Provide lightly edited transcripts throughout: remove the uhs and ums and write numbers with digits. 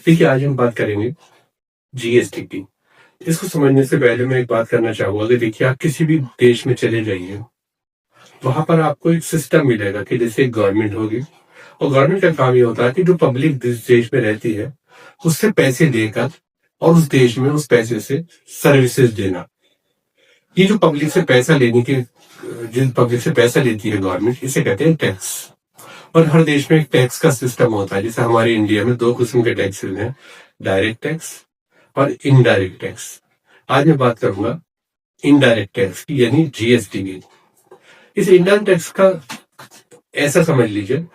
देखिए, आज हम बात करेंगे जीएसटी की। इसको समझने से पहले मैं एक बात करना चाहूँगा कि देखिए, आप किसी भी देश में चले जाइए, वहाँ पर आपको एक सिस्टम मिलेगा कि जैसे एक गवर्नमेंट होगी और गवर्नमेंट का काम ये होता है कि जो पब्लिक जिस देश में रहती है, उससे पैसे लेकर और उस देश में उस पैसे से सर्विसेज देना। ये जो पब्लिक से पैसा लेने की जिन पब्लिक से पैसा लेती है गवर्नमेंट, इसे कहते हैं टैक्स। और हर देश में एक टैक्स का सिस्टम होता है। जैसे हमारे इंडिया में 2 किस्म के टैक्सेस हैं, डायरेक्ट टैक्स और इनडायरेक्ट टैक्स। आज मैं बात करूंगा इनडायरेक्ट टैक्स की, यानी जीएसटी की। इस इनडायरेक्ट टैक्स का ऐसा समझ लीजिए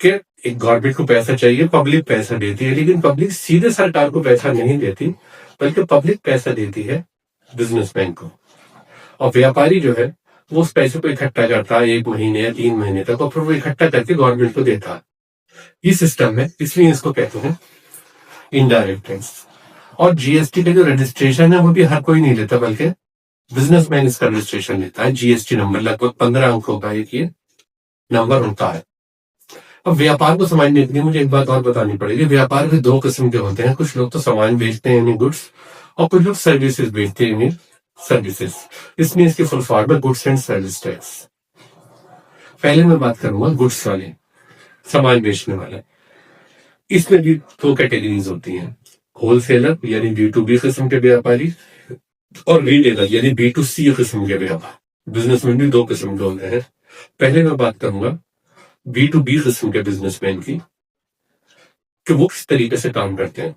कि एक गवर्नमेंट को पैसा चाहिए, पब्लिक पैसा देती है, लेकिन पब्लिक सीधे सरकार को पैसा नहीं देती, बल्कि पब्लिक पैसा देती है बिजनेसमैन को। और व्यापारी जो है वो उस पैसे को इकट्ठा करता है 1 महीने या 3 महीने तक, और फिर वो इकट्ठा करके गवर्नमेंट को देता है। ये सिस्टम है, इसलिए इसको कहते हैं इनडायरेक्ट टैक्स। और जीएसटी का जो रजिस्ट्रेशन है वो भी हर कोई नहीं लेता, बल्कि बिजनेसमैन इसका रजिस्ट्रेशन लेता है। जीएसटी नंबर लगभग 15 अंकों का एक ये नंबर होता है। अब व्यापार को समझने के लिए मुझे एक बात और बतानी पड़ेगी। व्यापार भी 2 किस्म के होते हैं। कुछ लोग तो सामान बेचते हैं, यानी गुड्स, और कुछ लोग सर्विसेज बेचते हैं, यानी सर्विसेज। इसमें इसकी फुल फॉर्म है गुड्स एंड सर्विस टैक्स। पहले मैं बात करूंगा गुड्स वाले, सामान बेचने वाला। इसमें भी 2 कैटेगरीज होती हैं, होलसेलर यानी B2B किस्म के व्यापारी, और रिटेलर यानी B2C किस्म के व्यापार। बिजनेसमैन भी 2 किस्म के होते हैं। पहले मैं बात करूंगा B2B किस्म के बिजनेसमैन की, कि वो किस तरीके से काम करते हैं।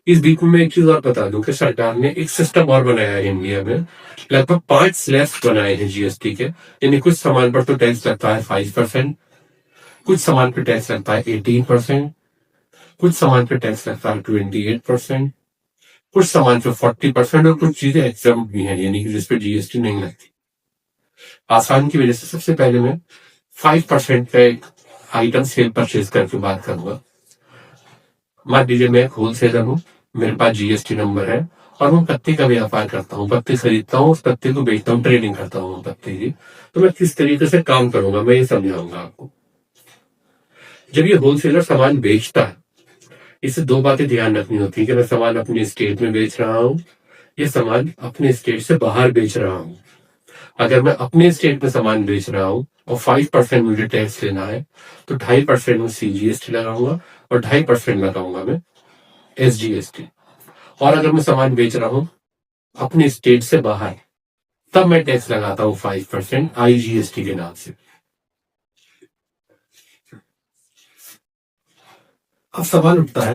इस बीच में एक चीज और बता दूं कि सरकार ने एक सिस्टम और बनाया है इंडिया में। लगभग 5 स्लैब्स बनाए हैं जीएसटी के। यानी कुछ सामान पर तो टैक्स लगता है 5%, कुछ सामान पर टैक्स लगता है 18%, कुछ सामान पे टैक्स लगता है 28%, कुछ सामान पे 40%, और कुछ चीजें एग्जाम भी हैं, यानी कि जिसपे जीएसटी नहीं लगती। आसान की वजह से सबसे पहले मैं 5% का एक आइटम सेल परचेज करके बात करूंगा। मान लीजिए मैं एक होलसेलर हूँ, मेरे पास जीएसटी नंबर है, और मैं पत्ते का व्यापार करता हूँ, पत्ते खरीदता हूँ, उस पत्ते को बेचता हूँ, ट्रेडिंग करता हूँ पत्ते की। तो मैं किस तरीके से काम करूंगा मैं ये समझाऊंगा आपको। जब ये होलसेलर सामान बेचता है, इससे 2 बातें ध्यान रखनी होती है कि मैं सामान अपने स्टेट में बेच रहा हूँ, ये सामान अपने स्टेट से बाहर बेच रहा हूँ। अगर मैं अपने स्टेट में सामान बेच रहा हूँ और 5% मुझे टैक्स लेना है, तो 2.5% में सीजीएसटी लगाऊंगा और 2.5% लगाऊंगा मैं एसजीएसटी। और अगर मैं सामान बेच रहा हूँ अपने स्टेट से बाहर, तब मैं टैक्स लगाता हूँ 5% आईजीएसटी के नाम से। अब सवाल उठता है